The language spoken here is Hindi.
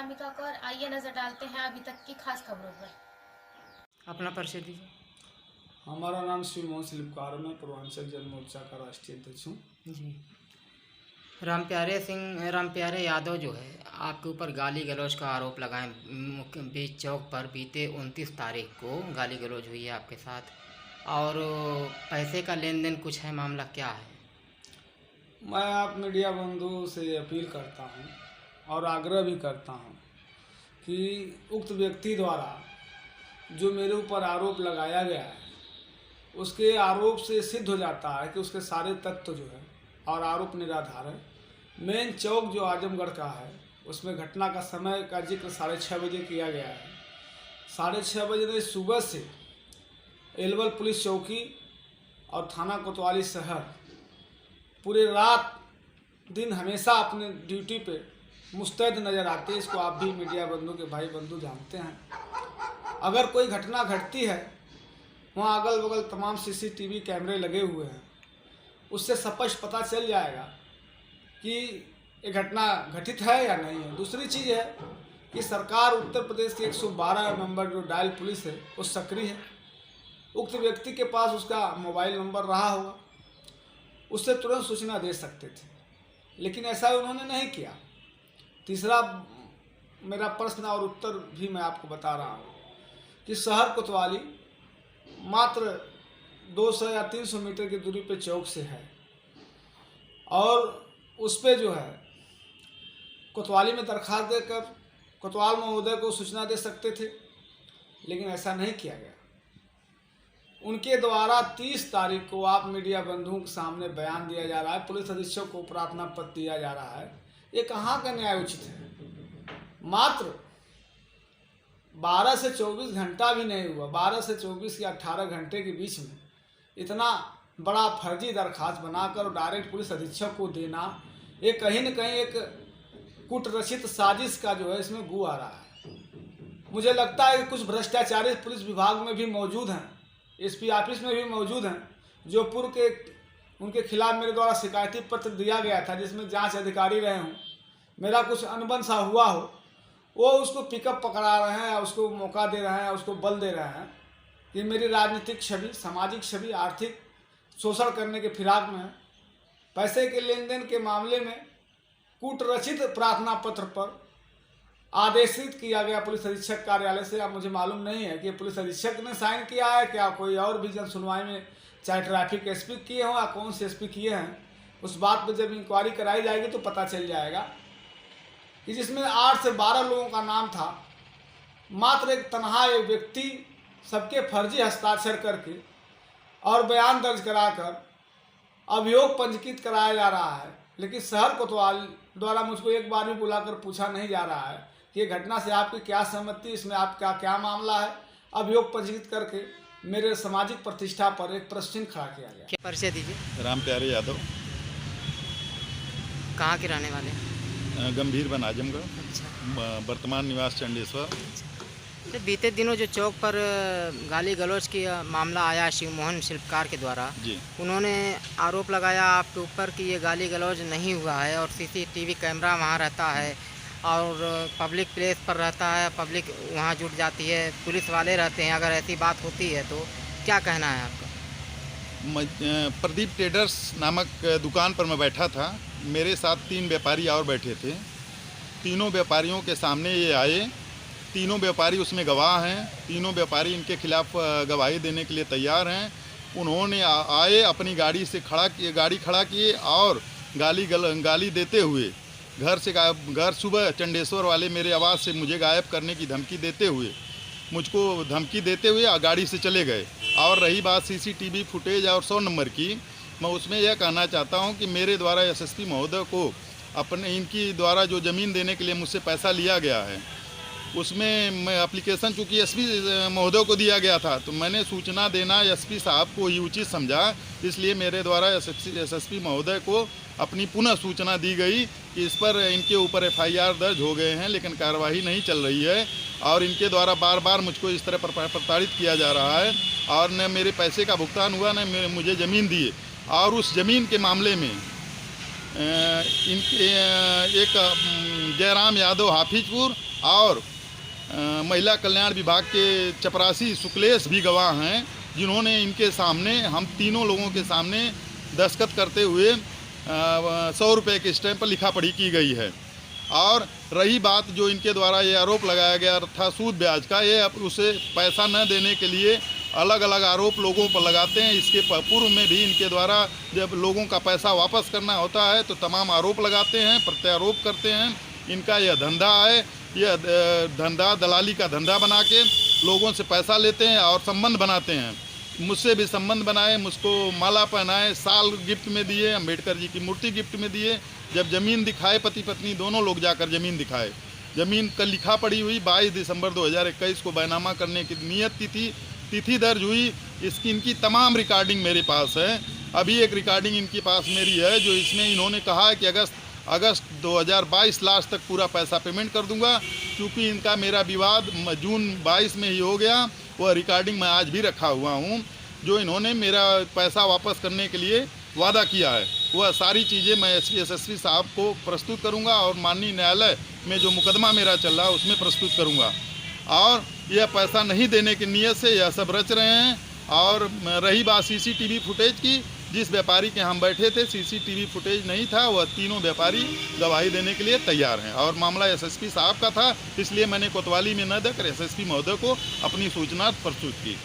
अनामिका कौर। आइए नजर डालते हैं अभी तक की खास खबरों पर। अपना परिचय दीजिए। हमारा नाम श्री मोहन शिल्पकार, मैं पूर्वांचल जन मोर्चा का राष्ट्रीय अध्यक्ष हूँ। जी। रामप्यारे यादव जो है आपके ऊपर गाली गलौज का आरोप लगाए। मुख्य बीच चौक पर बीते 29 तारीख को गाली गलौज हुई है आपके साथ, और पैसे का लेन देन कुछ है, मामला क्या है? मैं आप मीडिया बंधुओं से अपील करता हूँ और आग्रह भी करता हूँ कि उक्त व्यक्ति द्वारा जो मेरे ऊपर आरोप लगाया गया है, उसके आरोप से सिद्ध हो जाता है कि उसके सारे तथ्य जो है और आरोप निराधार है। मेन चौक जो आजमगढ़ का है, उसमें घटना का समय का जिक्र 6:30 बजे किया गया है। 6:30 बजे सुबह से एलवल पुलिस चौकी और थाना कोतवाली शहर पूरे रात दिन हमेशा अपने ड्यूटी पे मुस्तैद नज़र आते हैं। इसको आप भी मीडिया बंधु के भाई बंधु जानते हैं। अगर कोई घटना घटती है, वहाँ अगल बगल तमाम सीसीटीवी कैमरे लगे हुए हैं, उससे स्पष्ट पता चल जाएगा कि ये घटना घटित है या नहीं है। दूसरी चीज़ है कि सरकार उत्तर प्रदेश की 112 नंबर जो डायल पुलिस है वो सक्रिय है। उक्त व्यक्ति के पास उसका मोबाइल नंबर रहा होगा, उससे तुरंत सूचना दे सकते थे, लेकिन ऐसा उन्होंने नहीं किया। तीसरा मेरा प्रश्न और उत्तर भी मैं आपको बता रहा हूँ कि शहर कोतवाली मात्र 200 या 300 मीटर की दूरी पे चौक से है, और उस पे जो है कोतवाली में दरखास्त देकर कोतवाल महोदय को सूचना दे सकते थे, लेकिन ऐसा नहीं किया गया। उनके द्वारा 30 तारीख को आप मीडिया बंधुओं के सामने बयान दिया जा रहा है, पुलिस अधीक्षक को प्रार्थना पत्र दिया जा रहा है। ये कहाँ का न्याय उचित है? मात्र 12 से 24 घंटा भी नहीं हुआ, 12 से 24 या 18 घंटे के बीच में इतना बड़ा फर्जी दरखास्त बनाकर डायरेक्ट पुलिस अधीक्षक को देना, ये कहीं न कहीं एक कूटरचित साजिश का जो है इसमें गू आ रहा है। मुझे लगता है कि कुछ भ्रष्टाचारी पुलिस विभाग में भी मौजूद हैं, एसपी ऑफिस में भी मौजूद हैं, जो पूर्व के उनके खिलाफ मेरे द्वारा शिकायती पत्र दिया गया था, जिसमें जांच अधिकारी रहे हों, मेरा कुछ अनबन सा हुआ हो, वो उसको पिकअप पकड़ा रहे हैं, उसको मौका दे रहे हैं, उसको बल दे रहे हैं कि मेरी राजनीतिक छवि, सामाजिक छवि, आर्थिक शोषण करने के फिराक में है। पैसे के लेन देन के मामले में कूटरचित प्रार्थना पत्र पर आदेशित किया गया पुलिस अधीक्षक कार्यालय से। अब मुझे मालूम नहीं है कि पुलिस अधीक्षक ने साइन किया है, क्या कोई और भी जन सुनवाई में चाहे ट्रैफिक एसपी किए हों या कौन से एसपी किए हैं, उस बात पर जब इंक्वायरी कराई जाएगी तो पता चल जाएगा कि जिसमें 8 से 12 लोगों का नाम था, मात्र एक तनहा एक व्यक्ति सबके फर्जी हस्ताक्षर करके और बयान दर्ज कराकर अभियोग पंजीकृत कराया जा रहा है। लेकिन शहर कोतवाल द्वारा मुझको एक बार भी बुलाकर पूछा नहीं जा रहा है कि ये घटना से आपकी क्या सहमति, इसमें आपका क्या मामला है। अभियोग पंजीकृत करके मेरे सामाजिक प्रतिष्ठा पर एक प्रश्न चिन्ह खड़ा किया गया। परिचय दीजिए। रामप्यारे यादव, कहाँ के रहने वाले हैं? गंभीर बन आजमगढ़, अच्छा। वर्तमान निवास चंडेश्वर। तो बीते दिनों जो चौक पर गाली गलौज की मामला आया शिव मोहन शिल्पकार के द्वारा जी, उन्होंने आरोप लगाया आपके ऊपर कि ये गाली गलौज नहीं हुआ है, और सीसीटीवी कैमरा वहाँ रहता है और पब्लिक प्लेस पर रहता है, पब्लिक वहाँ जुट जाती है, पुलिस वाले रहते हैं। अगर ऐसी बात होती है तो क्या कहना है आपका? प्रदीप ट्रेडर्स नामक दुकान पर मैं बैठा था, मेरे साथ 3 व्यापारी और बैठे थे। तीनों व्यापारियों के सामने ये आए, तीनों व्यापारी उसमें गवाह हैं, तीनों व्यापारी इनके खिलाफ गवाही देने के लिए तैयार हैं। उन्होंने आए, अपनी गाड़ी खड़ा किए और गाली देते हुए घर सुबह चंडेश्वर वाले मेरे आवाज़ से मुझे गायब करने की धमकी देते हुए गाड़ी से चले गए। और रही बात सीसीटीवी फुटेज और 100 नंबर की, मैं उसमें यह कहना चाहता हूं कि मेरे द्वारा एसएसपी महोदय को इनकी द्वारा जो ज़मीन देने के लिए मुझसे पैसा लिया गया है, उसमें मैं एप्लीकेशन चूँकि एसपी महोदय को दिया गया था, तो मैंने सूचना देना एसपी साहब को ही उचित समझा। इसलिए मेरे द्वारा एसएसपी महोदय को अपनी पुनः सूचना दी गई कि इस पर इनके ऊपर एफआईआर दर्ज हो गए हैं, लेकिन कार्रवाई नहीं चल रही है और इनके द्वारा बार बार मुझको इस तरह प्रताड़ित किया जा रहा है, और न मेरे पैसे का भुगतान हुआ, न मुझे ज़मीन दिए। और उस ज़मीन के मामले में इनके एक जयराम यादव हाफिजपुर और महिला कल्याण विभाग के चपरासी शुक्लेश भी गवाह हैं, जिन्होंने इनके सामने, हम तीनों लोगों के सामने दस्तखत करते हुए 100 रुपये के स्टैम्प पर लिखा पढ़ी की गई है। और रही बात जो इनके द्वारा ये आरोप लगाया गया था सूद ब्याज का, ये उसे पैसा न देने के लिए अलग अलग आरोप लोगों पर लगाते हैं। इसके पूर्व में भी इनके द्वारा जब लोगों का पैसा वापस करना होता है तो तमाम आरोप लगाते हैं, प्रत्यारोप करते हैं। इनका यह धंधा है, यह धंधा दलाली का धंधा बना के लोगों से पैसा लेते हैं और संबंध बनाते हैं। मुझसे भी संबंध बनाए, मुझको माला पहनाए, साल गिफ्ट में दिए, अम्बेडकर जी की मूर्ति गिफ्ट में दिए। जब ज़मीन दिखाए, पति पत्नी दोनों लोग जाकर ज़मीन दिखाए, ज़मीन का लिखा पड़ी हुई 22 दिसंबर 2021 को बैनामा करने की नियत तिथि दर्ज हुई। इनकी तमाम रिकॉर्डिंग मेरे पास है। अभी एक रिकॉर्डिंग इनके पास मेरी है जो इसमें इन्होंने कहा है कि अगस्त 2022 लास्ट तक पूरा पैसा पेमेंट कर दूंगा। क्योंकि इनका मेरा विवाद जून 22 में ही हो गया, वह रिकॉर्डिंग मैं आज भी रखा हुआ हूँ। जो इन्होंने मेरा पैसा वापस करने के लिए वादा किया है, वह सारी चीज़ें मैं एसएसपी साहब को प्रस्तुत करूंगा और माननीय न्यायालय में जो मुकदमा मेरा चल रहा है उसमें प्रस्तुत करूंगा। और यह पैसा नहीं देने की नीयत से यह सब रच रहे हैं। और रही बात सीसीटीवी फुटेज की, जिस व्यापारी के हम बैठे थे सीसीटीवी फुटेज नहीं था, वह तीनों व्यापारी गवाही देने के लिए तैयार हैं। और मामला एसएसपी साहब का था, इसलिए मैंने कोतवाली में न देकर एसएसपी महोदय को अपनी सूचना प्रस्तुत की।